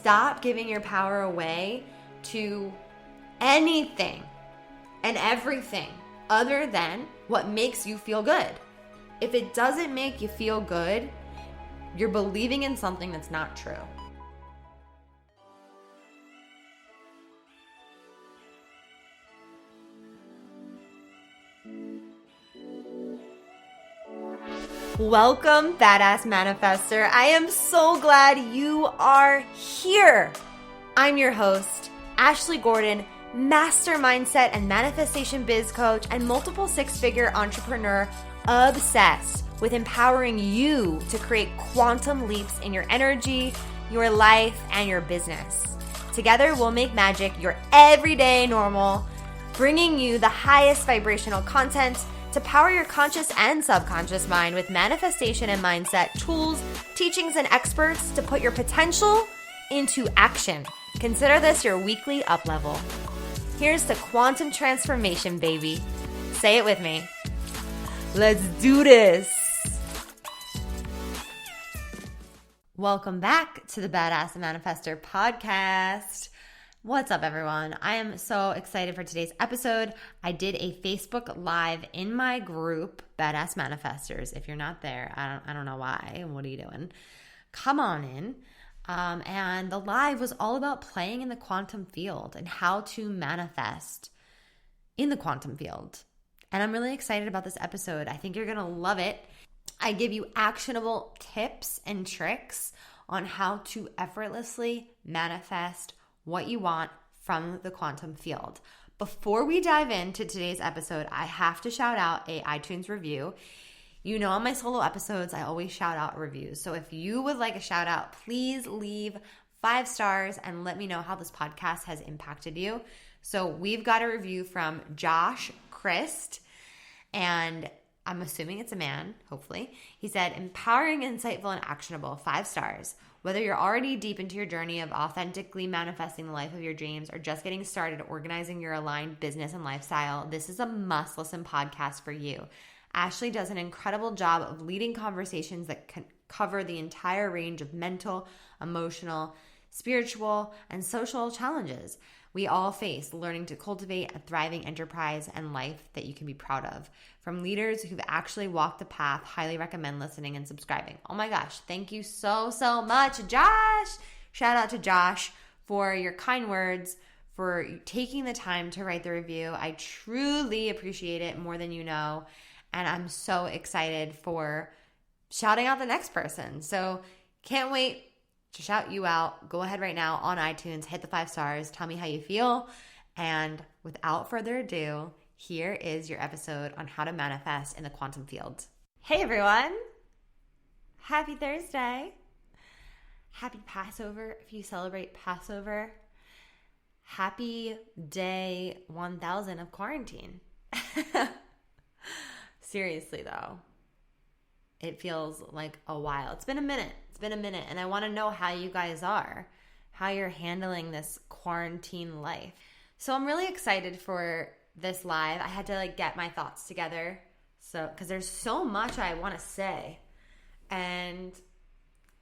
stop giving your power away to anything and everything other than what makes you feel good. If it doesn't make you feel good, you're believing in something that's not true. Welcome, Badass Manifester. I am so glad you are here. I'm your host, Ashley Gordon, master mindset and manifestation biz coach and multiple six-figure entrepreneur obsessed with empowering you to create quantum leaps in your energy, your life, and your business. Together, we'll make magic your everyday normal, bringing you the highest vibrational content to power your conscious and subconscious mind with manifestation and mindset tools, teachings, and experts to put your potential into action. Consider this your weekly up level. Here's to quantum transformation, baby. Say it with me. Let's do this. Welcome back to the Badass Manifester podcast. What's up, everyone? I am so excited for today's episode. I did a Facebook Live in my group, Badass Manifestors. If you're not there, I don't know why. What are you doing? Come on in. And the live was all about playing in the quantum field and how to manifest in the quantum field. And I'm really excited about this episode. I think you're going to love it. I give you actionable tips and tricks on how to effortlessly manifest what you want from the quantum field. Before we dive into today's episode, I have to shout out a iTunes review. You know, on my solo episodes, I always shout out reviews. So if you would like a shout out, please leave 5 stars and let me know how this podcast has impacted you. So we've got a review from Josh Christ, and I'm assuming it's a man, hopefully. He said, empowering, insightful, and actionable, 5 stars. Whether you're already deep into your journey of authentically manifesting the life of your dreams or just getting started organizing your aligned business and lifestyle, this is a must-listen podcast for you. Ashley does an incredible job of leading conversations that can cover the entire range of mental, emotional, spiritual, and social challenges we all face, learning to cultivate a thriving enterprise and life that you can be proud of. From leaders who've actually walked the path, highly recommend listening and subscribing. Oh my gosh, thank you so much, Josh. Shout out to Josh for your kind words, for taking the time to write the review. I truly appreciate it more than you know. And I'm so excited for shouting out the next person. So can't wait to shout you out. Go ahead right now on iTunes, hit the 5 stars, tell me how you feel. And without further ado, here is your episode on how to manifest in the quantum field. Hey everyone. Happy Thursday. Happy Passover if you celebrate Passover. Happy day 1000 of quarantine. Seriously though, it feels like a while. It's been a minute, and I want to know how you guys are, how you're handling this quarantine life. So I'm really excited for this live. I had to get my thoughts together, so because there's so much I want to say, and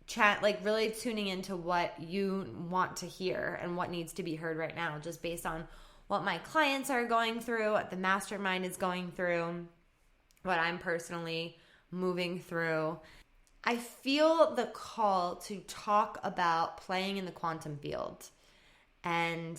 chat, really tuning into what you want to hear and what needs to be heard right now, just based on what my clients are going through, what the mastermind is going through, what I'm personally moving through. I feel the call to talk about playing in the quantum field and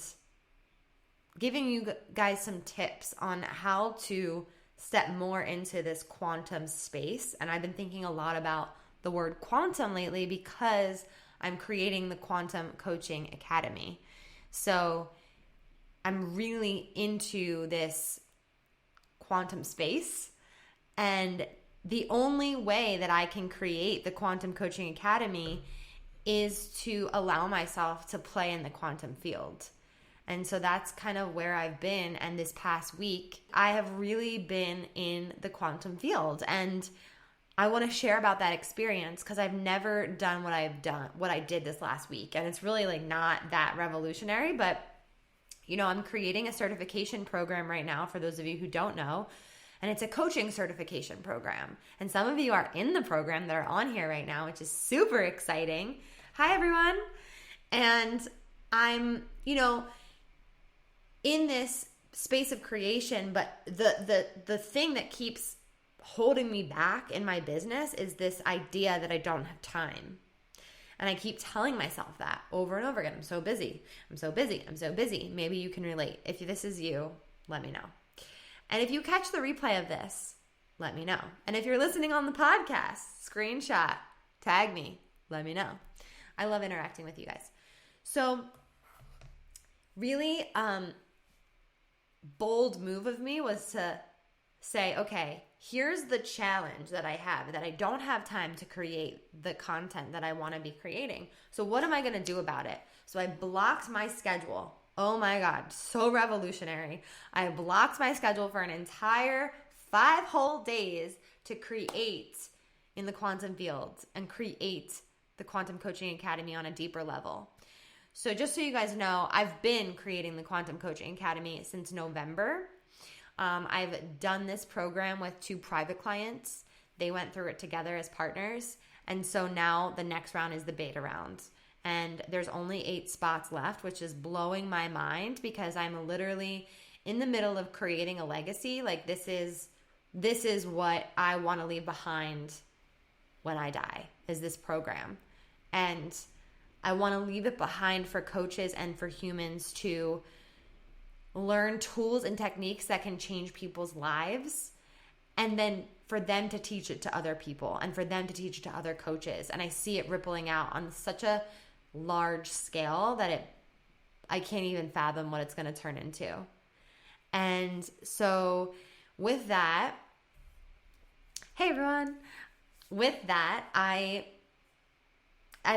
giving you guys some tips on how to step more into this quantum space. And I've been thinking a lot about the word quantum lately because I'm creating the Quantum Coaching Academy. So I'm really into this quantum space, and the only way that I can create the Quantum Coaching Academy is to allow myself to play in the quantum field. And so that's kind of where I've been. And this past week, I have really been in the quantum field. And I want to share about that experience because I've never done what I did this last week. And it's really not that revolutionary, but I'm creating a certification program right now for those of you who don't know. And it's a coaching certification program. And some of you are in the program that are on here right now, which is super exciting. Hi, everyone. And I'm, in this space of creation, but the thing that keeps holding me back in my business is this idea that I don't have time. And I keep telling myself that over and over again. I'm so busy. I'm so busy. I'm so busy. Maybe you can relate. If this is you, let me know. And if you catch the replay of this, let me know. And if you're listening on the podcast, screenshot, tag me, let me know. I love interacting with you guys. So really bold move of me was to say, okay, here's the challenge that I have, that I don't have time to create the content that I want to be creating. So what am I going to do about it? So I blocked my schedule. Oh my God, so revolutionary. I blocked my schedule for an entire 5 whole days to create in the quantum field and create the Quantum Coaching Academy on a deeper level. So just so you guys know, I've been creating the Quantum Coaching Academy since November. I've done this program with 2 private clients. They went through it together as partners. And so now the next round is the beta round. And there's only 8 spots left, which is blowing my mind because I'm literally in the middle of creating a legacy. Like this is what I want to leave behind when I die, is this program. And I want to leave it behind for coaches and for humans to learn tools and techniques that can change people's lives, and then for them to teach it to other people and for them to teach it to other coaches. And I see it rippling out on such a large scale that I can't even fathom what it's going to turn into. And so with that, hey everyone, with that, I've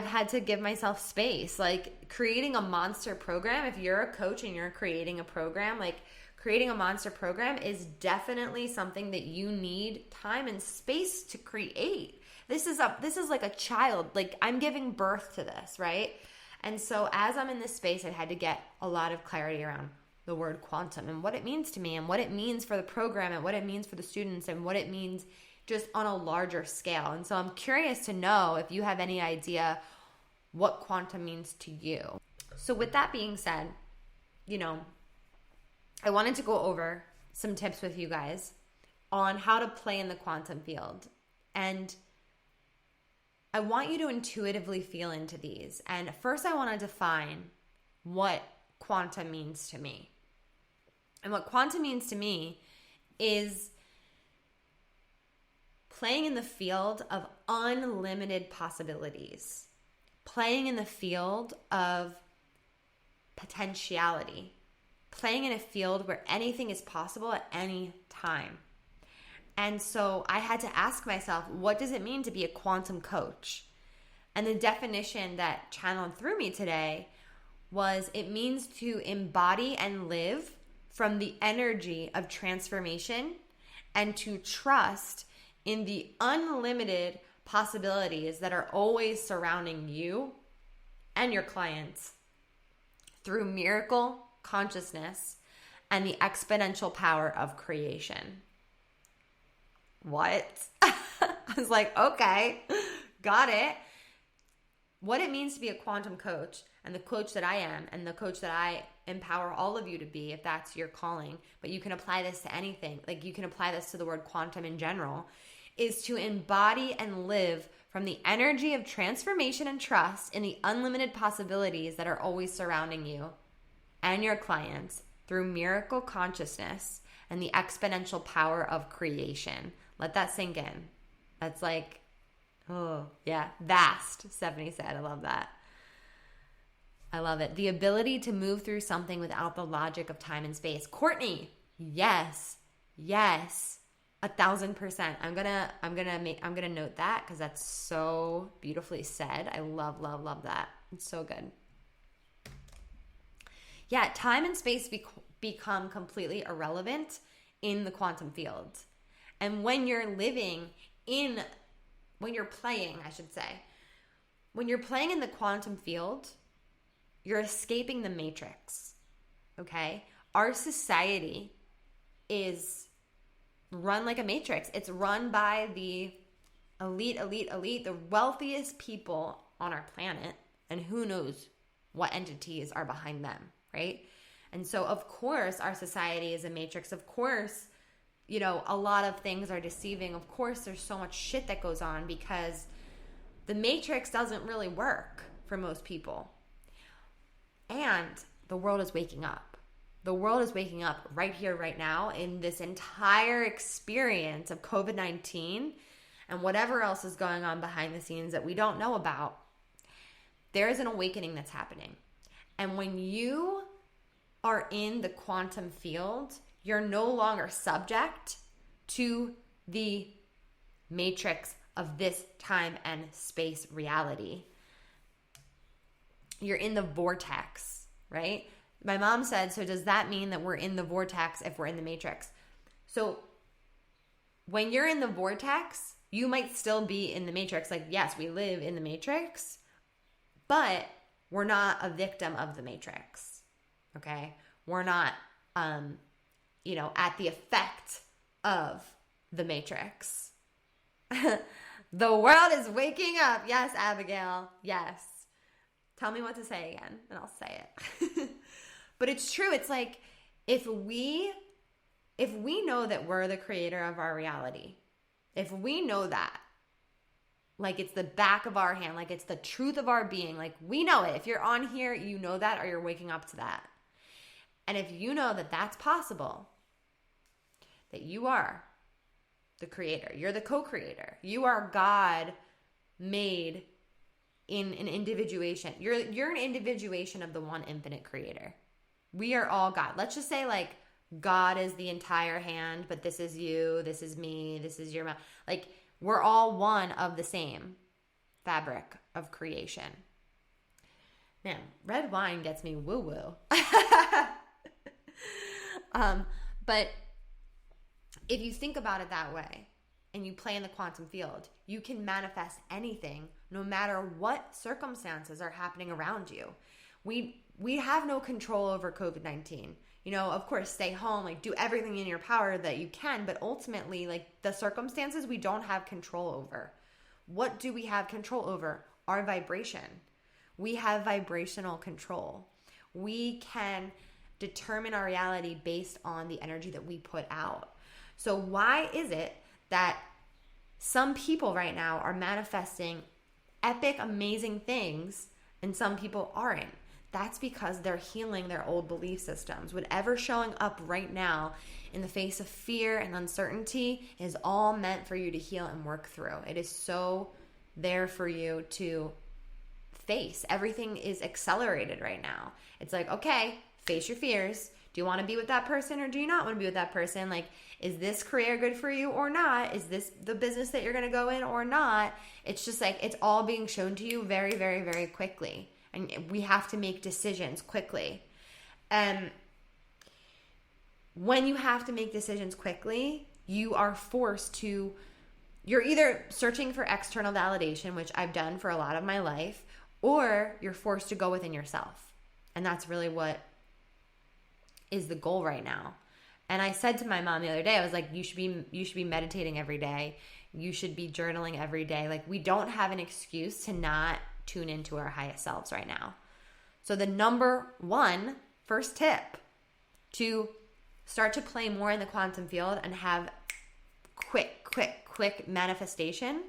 had to give myself space. Like creating a monster program, if you're a coach and you're creating a program, like creating a monster program is definitely something that you need time and space to create. This is like a child. Like I'm giving birth to this, right? And so as I'm in this space, I had to get a lot of clarity around the word quantum and what it means to me and what it means for the program and what it means for the students and what it means just on a larger scale. And so I'm curious to know if you have any idea what quantum means to you. So with that being said, I wanted to go over some tips with you guys on how to play in the quantum field. And I want you to intuitively feel into these. And first I want to define what quantum means to me. And what quantum means to me is playing in the field of unlimited possibilities, playing in the field of potentiality, playing in a field where anything is possible at any time. And so I had to ask myself, what does it mean to be a quantum coach? And the definition that channeled through me today was it means to embody and live from the energy of transformation and to trust in the unlimited possibilities that are always surrounding you and your clients through miracle consciousness and the exponential power of creation. What? I was like, okay, got it. What it means to be a quantum coach and the coach that I am and the coach that I empower all of you to be, if that's your calling, but you can apply this to anything. Like you can apply this to the word quantum in general, is to embody and live from the energy of transformation and trust in the unlimited possibilities that are always surrounding you and your clients through miracle consciousness and the exponential power of creation. Let that sink in. That's like, oh, yeah, vast, Stephanie said. I love that. I love it. The ability to move through something without the logic of time and space. Courtney, yes, 1,000%. I'm gonna note that because that's so beautifully said. I love that. It's so good. Yeah, time and space become completely irrelevant in the quantum field. And when you're playing in the quantum field, you're escaping the matrix, okay? Our society is run like a matrix. It's run by the elite, the wealthiest people on our planet, and who knows what entities are behind them, right? And so, of course, our society is a matrix. Of course, you know, a lot of things are deceiving. Of course, there's so much shit that goes on because the matrix doesn't really work for most people. And the world is waking up. The world is waking up right here, right now, in this entire experience of COVID-19 and whatever else is going on behind the scenes that we don't know about. There is an awakening that's happening. And when you are in the quantum field, you're no longer subject to the matrix of this time and space reality. You're in the vortex, right? My mom said, so does that mean that we're in the vortex if we're in the matrix? So when you're in the vortex, you might still be in the matrix. Like, yes, we live in the matrix, but we're not a victim of the matrix, okay? We're not, at the effect of the matrix. The world is waking up. Yes, Abigail. Yes. Tell me what to say again, and I'll say it. But it's true. It's like if we know that we're the creator of our reality, if we know that, like it's the back of our hand, like it's the truth of our being, like we know it. If you're on here, you know that, or you're waking up to that. And if you know that that's possible, that you are the creator, you're the co-creator, you are God made in an individuation. You're an individuation of the one infinite creator. We are all God. Let's just say like God is the entire hand, but this is you, this is me, this is your mouth. Like we're all one of the same fabric of creation. Man, red wine gets me woo-woo. But if you think about it that way and you play in the quantum field, you can manifest anything no matter what circumstances are happening around you. We have no control over COVID-19. You know, of course, stay home, like do everything in your power that you can, but ultimately, like the circumstances we don't have control over. What do we have control over? Our vibration. We have vibrational control. We can determine our reality based on the energy that we put out. So why is it that some people right now are manifesting epic, amazing things and some people aren't? That's because they're healing their old belief systems. Whatever's showing up right now in the face of fear and uncertainty is all meant for you to heal and work through. It is so there for you to face. Everything is accelerated right now. It's like, okay, face your fears. Do you want to be with that person or do you not want to be with that person? Like, is this career good for you or not? Is this the business that you're going to go in or not? It's just like, it's all being shown to you very, very, very quickly. And we have to make decisions quickly. And when you have to make decisions quickly, you are forced to, you're either searching for external validation, which I've done for a lot of my life, or you're forced to go within yourself. And that's really what is the goal right now. And I said to my mom the other day, I was like, you should be meditating every day. You should be journaling every day. Like, we don't have an excuse to not tune into our highest selves right now. So the number one first tip to start to play more in the quantum field and have quick manifestation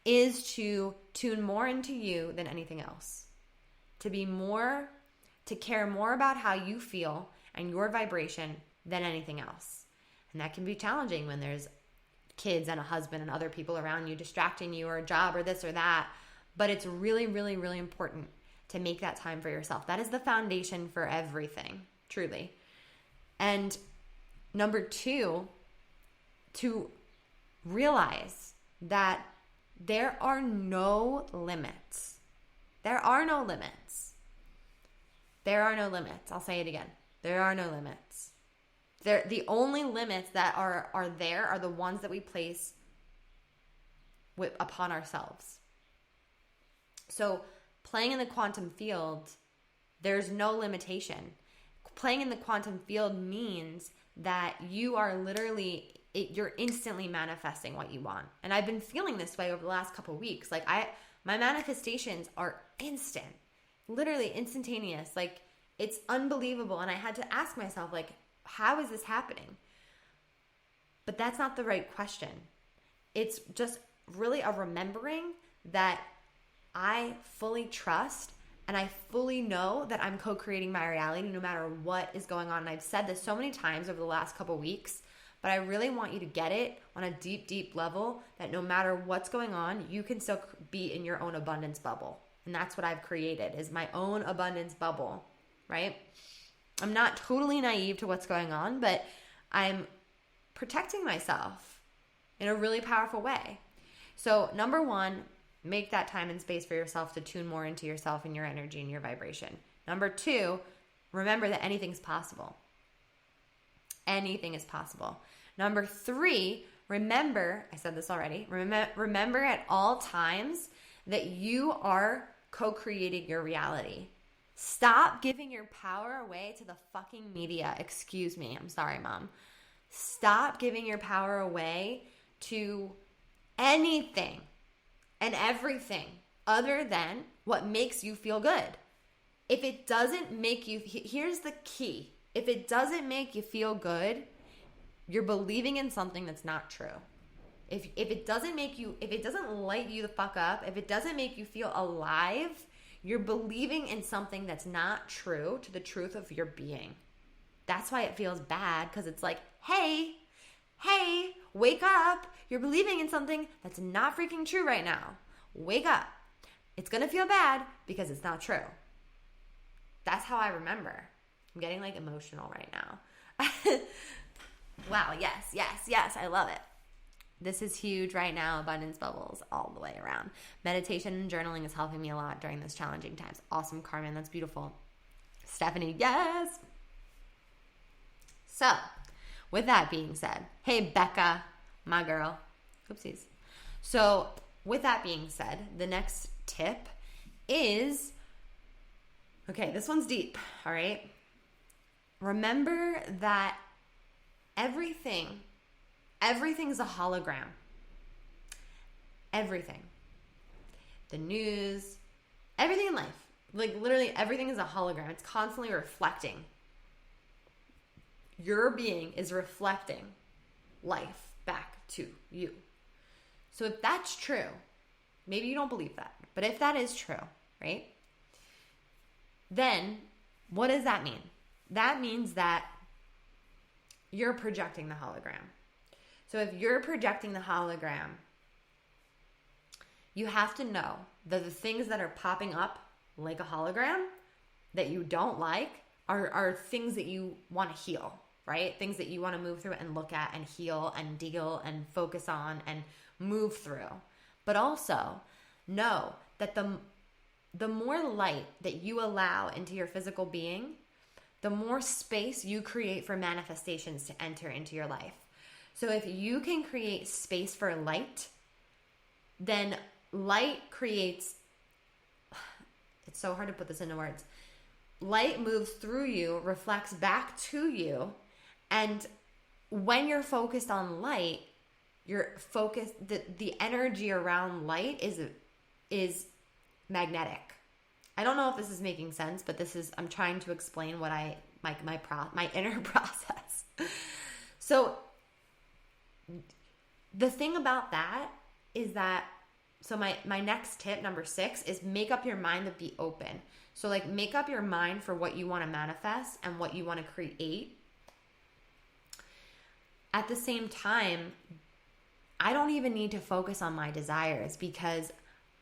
is to tune more into you than anything else. To care more about how you feel and your vibration than anything else. And that can be challenging when there's kids and a husband and other people around you distracting you, or a job or this or that. But it's really, really, really important to make that time for yourself. That is the foundation for everything, truly. And number two, to realize that there are no limits. There are no limits. There are no limits. I'll say it again. There are no limits. The only limits that are there are the ones that we place upon ourselves. So playing in the quantum field, there's no limitation. Playing in the quantum field means that you are literally, you're instantly manifesting what you want. And I've been feeling this way over the last couple of weeks. Like my manifestations are instant. literally instantaneous. Like, it's unbelievable. And I had to ask myself, like, how is this happening? But that's not the right question. It's just really a remembering that I fully trust and I fully know that I'm co-creating my reality no matter what is going on. And I've said this so many times over the last couple weeks, but I really want you to get it on a deep, deep level that no matter what's going on, you can still be in your own abundance bubble. And that's what I've created, is my own abundance bubble, right? I'm not totally naive to what's going on, but I'm protecting myself in a really powerful way. So number one, make that time and space for yourself to tune more into yourself and your energy and your vibration. Number two, remember that anything's possible. Anything is possible. Number three, remember, I said this already, remember at all times that you are co-creating your reality. Stop giving your power away to the fucking media. Excuse me. I'm sorry, Mom. Stop giving your power away to anything and everything other than what makes you feel good. If it doesn't make you, here's the key. If it doesn't make you feel good, you're believing in something that's not true. If it doesn't make you, if it doesn't light you the fuck up, if it doesn't make you feel alive, you're believing in something that's not true to the truth of your being. That's why it feels bad, because it's like, hey, wake up. You're believing in something that's not freaking true right now. Wake up. It's going to feel bad because it's not true. That's how I remember. I'm getting like emotional right now. Wow, yes. I love it. This is huge right now. Abundance bubbles all the way around. Meditation and journaling is helping me a lot during those challenging times. Awesome, Carmen. That's beautiful. Stephanie, yes. So, with that being said, hey, Becca, my girl. Oopsies. So, with that being said, the next tip is, okay, this one's deep, all right? Remember that everything's a hologram. Everything. The news, everything in life. Like, literally everything is a hologram. It's constantly reflecting. Your being is reflecting life back to you. So if that's true, maybe you don't believe that, but if that is true, right? Then what does that mean? That means that you're projecting the hologram. So if you're projecting the hologram, you have to know that the things that are popping up like a hologram that you don't like are things that you want to heal, right? Things that you want to move through and look at and heal and deal and focus on and move through. But also know that the more light that you allow into your physical being, the more space you create for manifestations to enter into your life. So if you can create space for light, then light creates, it's so hard to put this into words. Light moves through you, reflects back to you, and when you're focused on light, you're focused, the energy around light is magnetic. I don't know if this is making sense, but I'm trying to explain what my inner process. So the thing about that is that, so my next tip, number 6, is make up your mind to be open. So like make up your mind for what you want to manifest and what you want to create. At the same time, I don't even need to focus on my desires because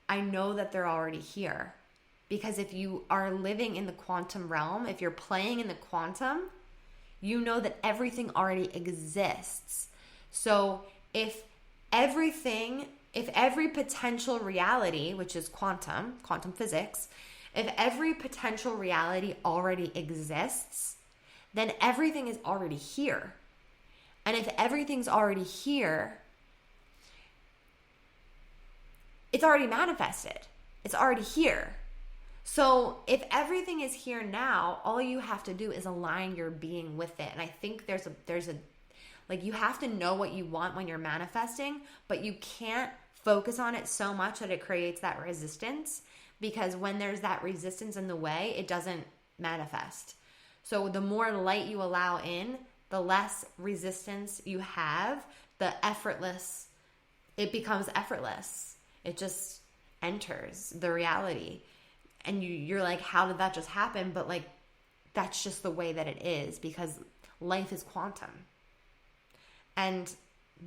I know that they're already here. Because if you are living in the quantum realm, if you're playing in the quantum, you know that everything already exists. So if every potential reality, which is quantum physics, if every potential reality already exists, then everything is already here. And if everything's already here, it's already manifested. It's already here. So if everything is here now, all you have to do is align your being with it. And I think there's a like, you have to know what you want when you're manifesting, but you can't focus on it so much that it creates that resistance, because when there's that resistance in the way, it doesn't manifest. So the more light you allow in, the less resistance you have, it becomes effortless. It just enters the reality. And you're like, how did that just happen? But like, that's just the way that it is, because life is quantum. And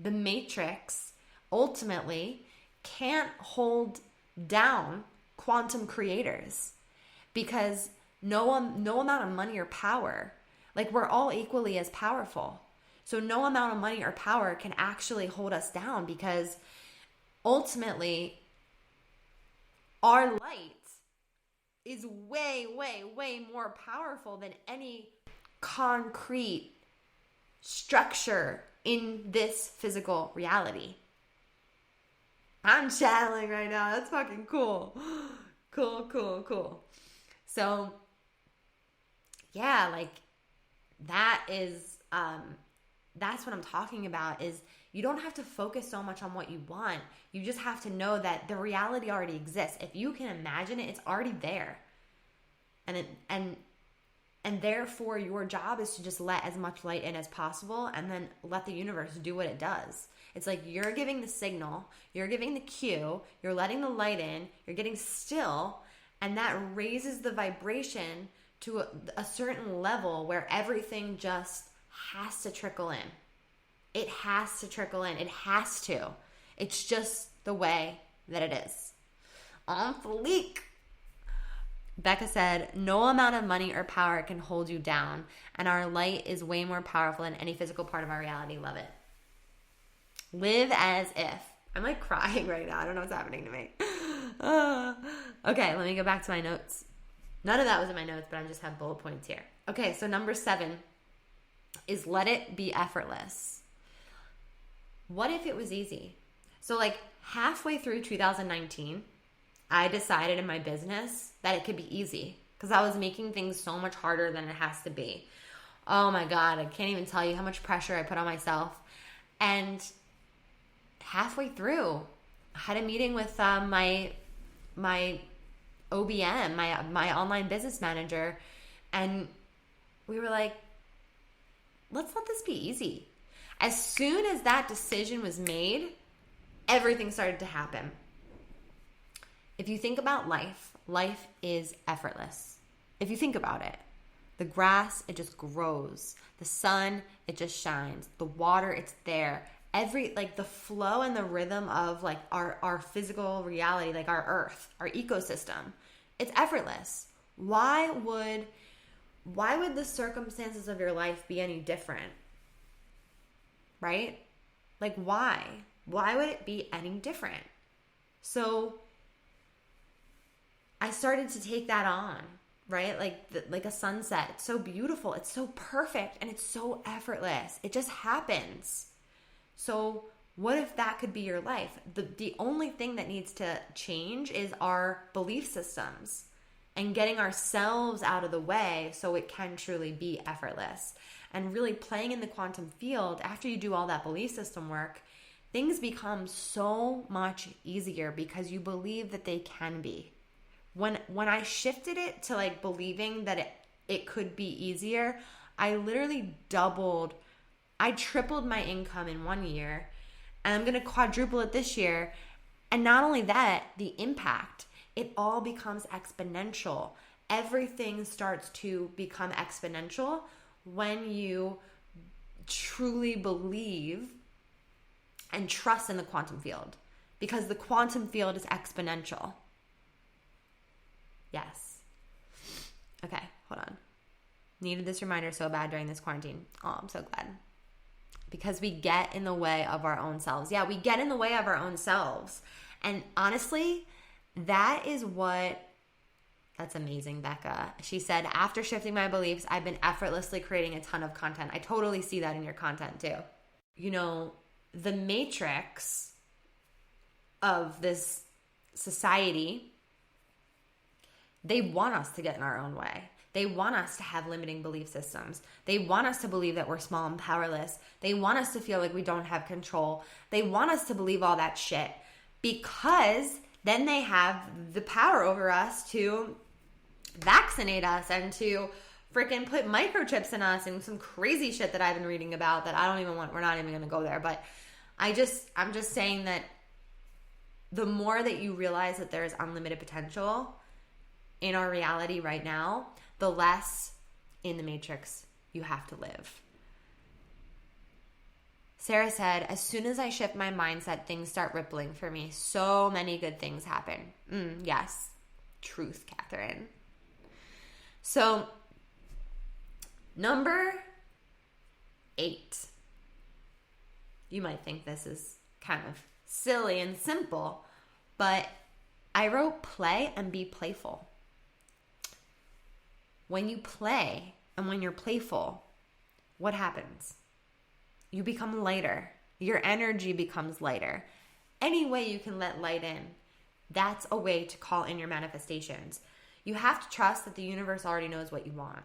the matrix ultimately can't hold down quantum creators, because no amount of money or power, like, we're all equally as powerful. So no amount of money or power can actually hold us down, because ultimately our light is way, way, way more powerful than any concrete structure in this physical reality. I'm channeling right now. That's fucking cool. Cool. So, yeah, like, that is, that's what I'm talking about, is you don't have to focus so much on what you want. You just have to know that the reality already exists. If you can imagine it, it's already there. And therefore your job is to just let as much light in as possible, and then let the universe do what it does. It's like you're giving the signal, you're giving the cue, you're letting the light in, you're getting still, and that raises the vibration to a certain level where everything just has to trickle in. It has to trickle in. It has to. It's just the way that it is. On fleek. Becca said, no amount of money or power can hold you down, and our light is way more powerful than any physical part of our reality. Love it. Live as if. I'm like crying right now. I don't know what's happening to me. Okay, let me go back to my notes. None of that was in my notes, but I just have bullet points here. Okay, so number 7 is let it be effortless. What if it was easy? So like halfway through 2019, I decided in my business that it could be easy, because I was making things so much harder than it has to be. Oh my God, I can't even tell you how much pressure I put on myself. And halfway through, I had a meeting with my OBM, my online business manager, and we were like, let's let this be easy. As soon as that decision was made, everything started to happen. If you think about life is effortless. If you think about it, the grass, it just grows. The sun, it just shines. The water, it's there. The flow and the rhythm of like our physical reality, like our earth, our ecosystem, it's effortless. Why would the circumstances of your life be any different? Right? Like, why? Why would it be any different? So I started to take that on, right? Like a sunset. It's so beautiful. It's so perfect. And it's so effortless. It just happens. So what if that could be your life? The only thing that needs to change is our belief systems and getting ourselves out of the way so it can truly be effortless. And really playing in the quantum field, after you do all that belief system work, things become so much easier because you believe that they can be. When I shifted it to like believing that it could be easier, I literally tripled my income in 1 year, and I'm going to quadruple it this year. And not only that, the impact, it all becomes exponential. Everything starts to become exponential when you truly believe and trust in the quantum field, because the quantum field is exponential. Yes. Okay, hold on. Needed this reminder so bad during this quarantine. Oh, I'm so glad. Because we get in the way of our own selves. Yeah, we get in the way of our own selves. And honestly, that's amazing, Becca. She said, after shifting my beliefs, I've been effortlessly creating a ton of content. I totally see that in your content too. You know, the matrix of this society, they want us to get in our own way. They want us to have limiting belief systems. They want us to believe that we're small and powerless. They want us to feel like we don't have control. They want us to believe all that shit because then they have the power over us to vaccinate us and to freaking put microchips in us and some crazy shit that I've been reading about that I don't even want. We're not even going to go there. But I'm just saying that the more that you realize that there is unlimited potential in our reality right now, the less in the matrix you have to live. Sarah said, as soon as I shift my mindset, things start rippling for me. So many good things happen. Yes. Truth, Catherine. So, number 8. You might think this is kind of silly and simple, but I wrote play and be playful. When you play and when you're playful, what happens? You become lighter. Your energy becomes lighter. Any way you can let light in, that's a way to call in your manifestations. You have to trust that the universe already knows what you want.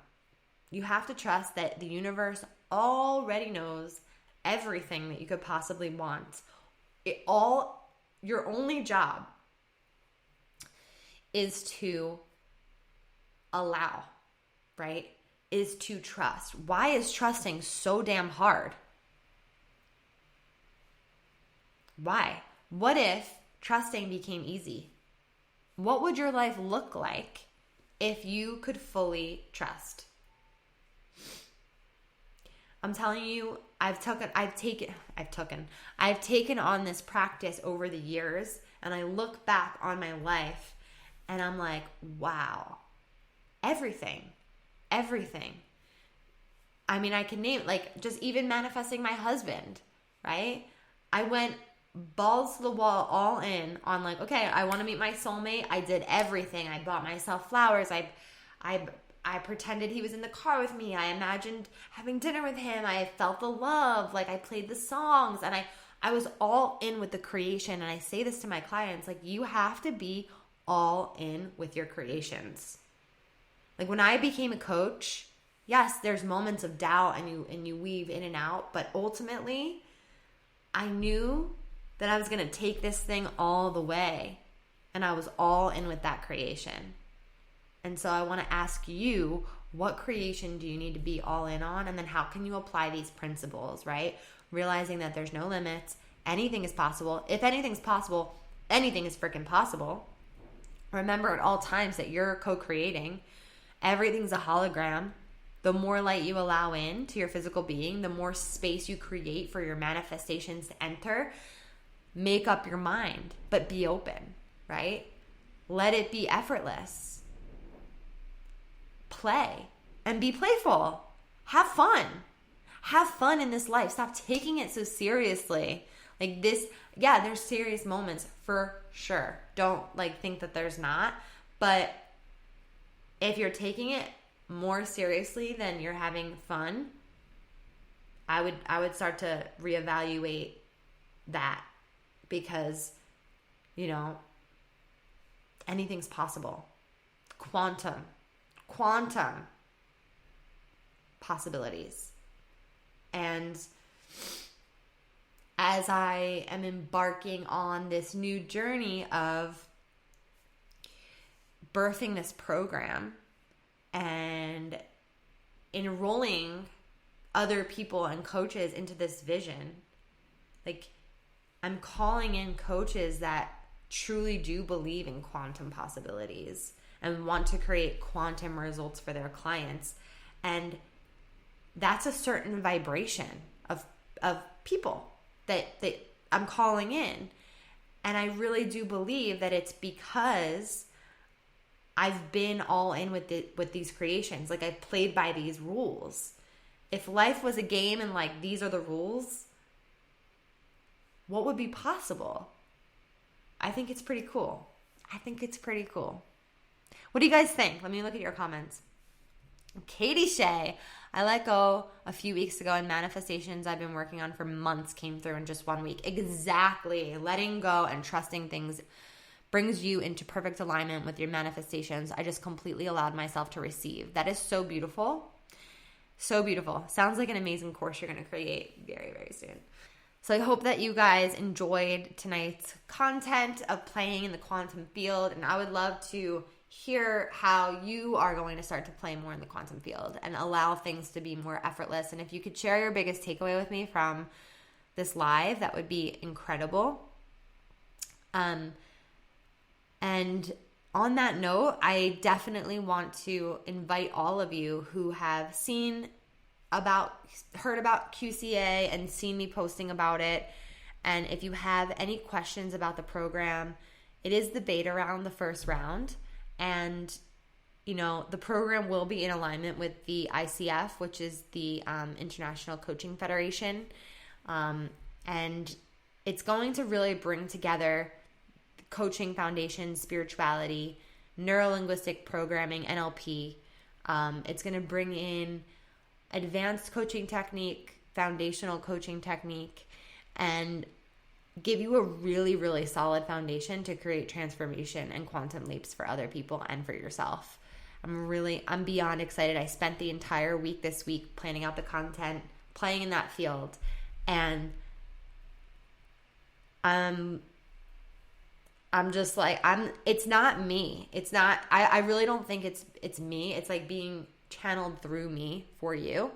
You have to trust that the universe already knows everything that you could possibly want. Your only job is to allow, right? Is to trust. Why is trusting so damn hard? Why? What if trusting became easy? What would your life look like if you could fully trust? I'm telling you, I've taken on this practice over the years, and I look back on my life and I'm like, wow, everything. I mean, I can name, like, just even manifesting my husband, right? I went balls to the wall, all in on like, okay, I want to meet my soulmate. I did everything. I bought myself flowers. I pretended he was in the car with me. I imagined having dinner with him. I felt the love. Like, I played the songs, and I was all in with the creation. And I say this to my clients, like, you have to be all in with your creations. Like, when I became a coach, yes, there's moments of doubt and you weave in and out, but ultimately I knew that I was going to take this thing all the way, and I was all in with that creation. And so I want to ask you, what creation do you need to be all in on? And then how can you apply these principles, right? Realizing that there's no limits. Anything is possible. If anything's possible, anything is freaking possible. Remember at all times that you're co-creating. Everything's a hologram. The more light you allow in to your physical being, the more space you create for your manifestations to enter. Make up your mind, but be open, right? Let it be effortless. Play and be playful. Have fun. Have fun in this life. Stop taking it so seriously. Like this, yeah, there's serious moments for sure. Don't think that there's not. But if you're taking it more seriously than you're having fun, I would start to reevaluate that, because, anything's possible. Quantum possibilities. And as I am embarking on this new journey of birthing this program and enrolling other people and coaches into this vision, I'm calling in coaches that truly do believe in quantum possibilities and want to create quantum results for their clients. And that's a certain vibration of people that I'm calling in. And I really do believe that it's because I've been all in with these creations. I've played by these rules. If life was a game and these are the rules, what would be possible? I think it's pretty cool. What do you guys think? Let me look at your comments. Katie Shea, I let go a few weeks ago, and manifestations I've been working on for months came through in just 1 week. Exactly. Letting go and trusting things brings you into perfect alignment with your manifestations. I just completely allowed myself to receive. That is so beautiful. So beautiful. Sounds like an amazing course you're going to create very, very soon. So I hope that you guys enjoyed tonight's content of playing in the quantum field, and I would love to hear how you are going to start to play more in the quantum field and allow things to be more effortless. And if you could share your biggest takeaway with me from this live, that would be incredible. And on that note, I definitely want to invite all of you who have heard about QCA and seen me posting about it. And if you have any questions about the program, it is the beta round, the first round. And, the program will be in alignment with the ICF, which is the International Coaching Federation. And it's going to really bring together coaching foundation, spirituality, neuro-linguistic programming, NLP. It's going to bring in advanced coaching technique, foundational coaching technique, and give you a really, really solid foundation to create transformation and quantum leaps for other people and for yourself. I'm beyond excited. I spent the entire week this week planning out the content, playing in that field, and I'm just like, it's not me. It's not, I really don't think it's me. It's like being channeled through me for you.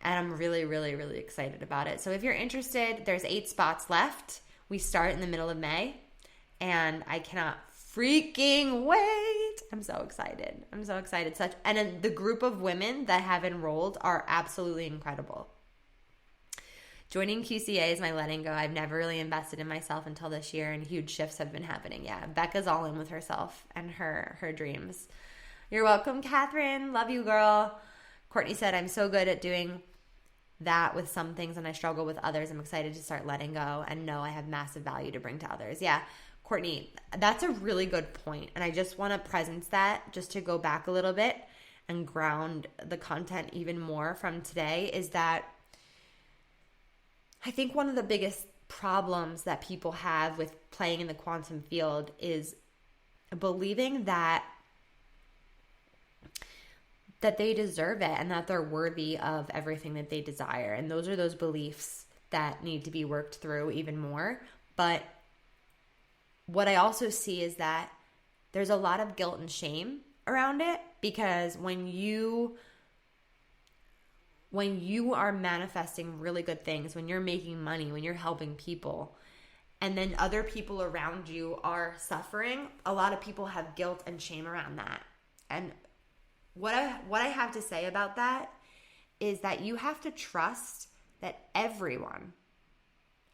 And I'm really, really, really excited about it. So if you're interested, there's 8 spots left. We start in the middle of May, and I cannot freaking wait. I'm so excited. And the group of women that have enrolled are absolutely incredible. Joining QCA is my letting go. I've never really invested in myself until this year, and huge shifts have been happening. Yeah, Becca's all in with herself and her dreams. You're welcome, Catherine. Love you, girl. Courtney said, I'm so good at doing that with some things and I struggle with others. I'm excited to start letting go and know I have massive value to bring to others. Yeah, Courtney, that's a really good point. And I just want to presence that just to go back a little bit and ground the content even more from today is that I think one of the biggest problems that people have with playing in the quantum field is believing that they deserve it and that they're worthy of everything that they desire. And those are those beliefs that need to be worked through even more. But what I also see is that there's a lot of guilt and shame around it, because when you are manifesting really good things, when you're making money, when you're helping people, and then other people around you are suffering, a lot of people have guilt and shame around that. And what I have to say about that is that you have to trust that everyone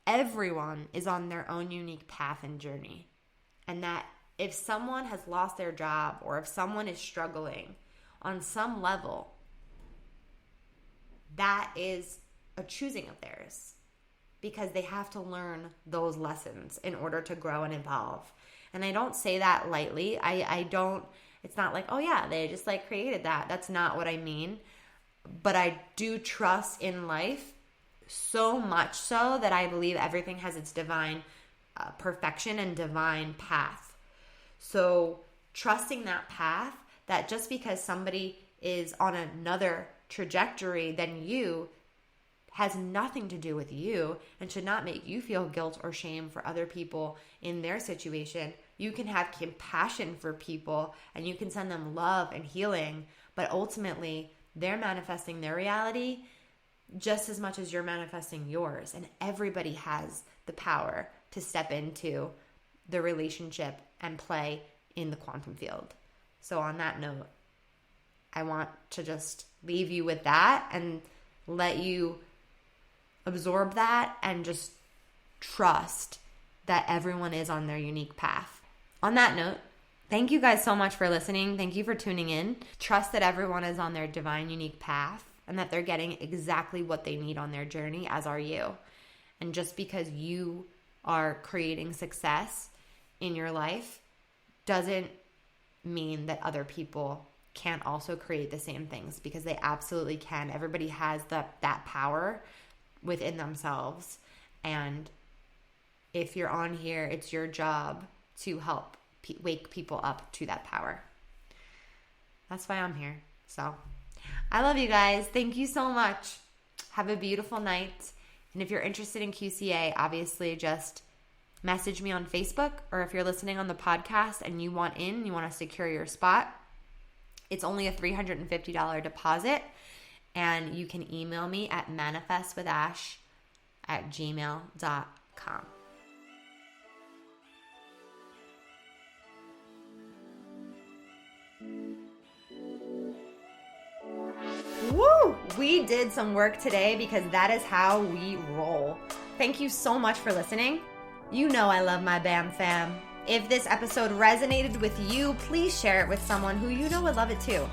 is on their own unique path and journey. And that if someone has lost their job or if someone is struggling on some level, that is a choosing of theirs, because they have to learn those lessons in order to grow and evolve. And I don't say that lightly. It's not like, oh yeah, they just like created that. That's not what I mean. But I do trust in life so much so that I believe everything has its divine perfection and divine path. So trusting that path, that just because somebody is on another trajectory than you has nothing to do with you and should not make you feel guilt or shame for other people in their situation. You can have compassion for people and you can send them love and healing, but ultimately they're manifesting their reality just as much as you're manifesting yours. And everybody has the power to step into the relationship and play in the quantum field. So on that note, I want to just leave you with that and let you absorb that and just trust that everyone is on their unique path. On that note, thank you guys so much for listening. Thank you for tuning in. Trust that everyone is on their divine, unique path and that they're getting exactly what they need on their journey, as are you. And just because you are creating success in your life doesn't mean that other people can't also create the same things, because they absolutely can. Everybody has that power within themselves. And if you're on here, it's your job to help wake people up to that power. That's why I'm here. So I love you guys. Thank you so much. Have a beautiful night. And if you're interested in QCA, obviously just message me on Facebook, or if you're listening on the podcast and you want in, you want to secure your spot, it's only a $350 deposit, and you can email me at manifestwithash@gmail.com. Woo! We did some work today because that is how we roll. Thank you so much for listening. You know I love my BAM fam. If this episode resonated with you, please share it with someone who you know would love it too.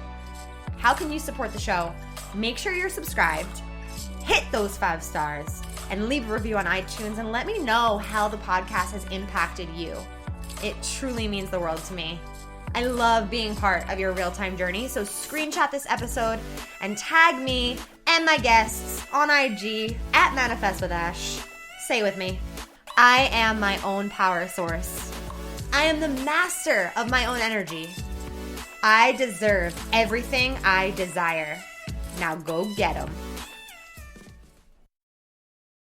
How can you support the show? Make sure you're subscribed, hit those 5 stars, and leave a review on iTunes and let me know how the podcast has impacted you. It truly means the world to me. I love being part of your real-time journey, so screenshot this episode and tag me and my guests on IG at Manifest with Ash. Say with me, I am my own power source. I am the master of my own energy. I deserve everything I desire. Now go get 'em.